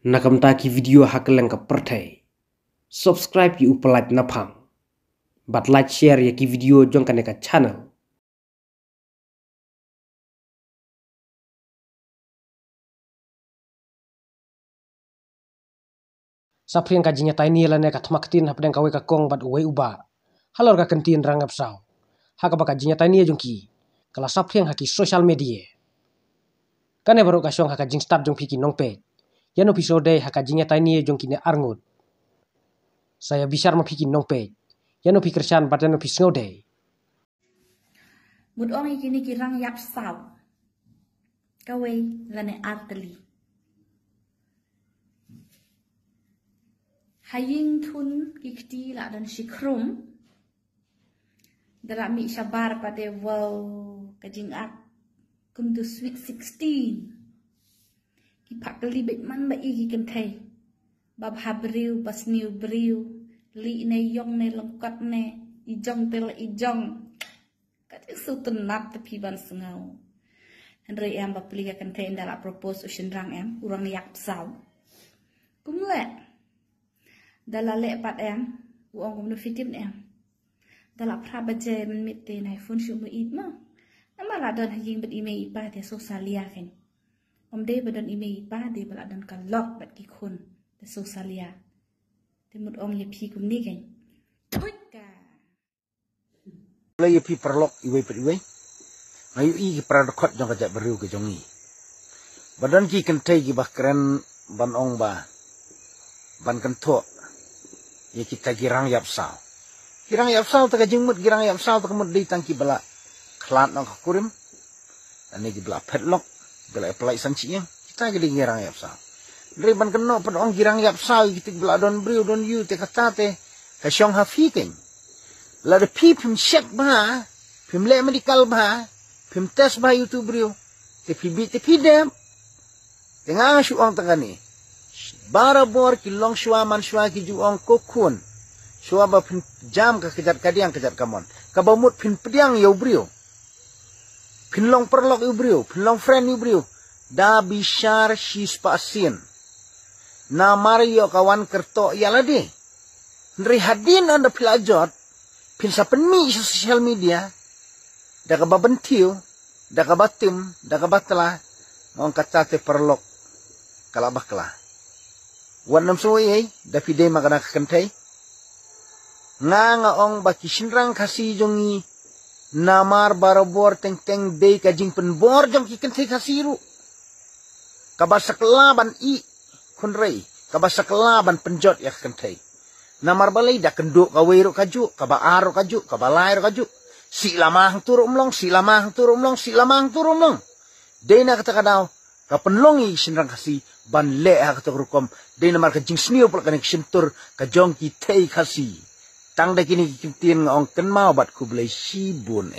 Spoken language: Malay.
Nakam taki video hakeleng ka pertai. Subscribe ki upalait napang. But like share ya ki video jong ka channel. Sapriang kajinya tiny la ne ka thmaktin hapdeng ka we ka kong bat we uba. Halor ka kentin rangap saw. Haka ba kajinya tiny jong ki. Kala sapriang haki social media. Kane baru ka syong haka jing start jong piki nong page. Yan episode haka jinya tiny jong kine arngut. Saya bisar mapiki nong page. Yan pikir syan badan opis ngode. Một ông ấy kini kirang yap sao. Kawai lane arteli. Haying thun kikti la dan shikrum. Dalam mi sabar pada wow kajing ak kundu sweet 16. Kipak kelibet man ba igi kentay. Bab habriu bas niu briu. Li ne yong ne lengkot ne. Ijong tel ijong. Kat isu tenap tepi ban sengau. Henry em bap liga kentay dalam propose usin rang em. Urang yak saw. Kumle. Dalam lepat em. Uang kumnu fitim em. Dalam prabaja menmite na iPhone syumu idma. Nama ladan hajing bet email ipa dia sosalia kan. Om de badan email ipa dia baladan kalok bat kikun dia sosalia. Temut om ye pi kum ni kan. Tuika. Lagi pi perlok iwe per iwe. Ayu i pradokot jong kajak beriu ke jongi. Badan ki kentai ki bah keren ban ong ba. Ban kentok. Ye kita girang yap sao. Girang yap sao tak jengmut girang yap sao tak mut di tangki bala. Klat nang kurim. Ani ki bala padlock, bala apply sanci yang. Kita gedi girang yap sao. Dari ban kenok pan ong girang yap sao kita bala don beriu don you te kata te ka syong ha fitting. La de pi pim check ba, pim le medical ba, pim test ba YouTube beriu. Te pi bi te pi dem. Tengah syuang tengani. Bara bor ki long shua man shua ki juong kokun. Shua ba pin jam ka kejat kadiang kejat kamon. Ka bamut pin pediang yo brio. Pin long perlok yo brio, pin long friend yo brio. Da bishar shis pasin. Na Mario kawan kerto yalade. Nri hadin anda pilajot. Pin sa penmi social media. Da ka babentiu, da ka batim, da ka batla. Ngong kata te perlok kalabah kala. Wan nam suwe da pide magana kentay. Nga ong baki sinrang kasi jongi namar barabor teng teng day kajing penbor jong ki kentay kasiru. Kabasak laban i kunrei, kabasak laban penjot ya kentay. Namar balay da kenduk kawero kaju, kabaaro kaju, kabalairo kaju. Si lamang turun long, si lamang turun long, si lamang turun long. Day na kata kadaw, kapenlongi sinrang kasi ban le ha kata rukom. Day na marka jing sniyo pala kanik sintur kajong ki tay kasi. Tang da kini kitin nga ong kenmao bat kublay sibun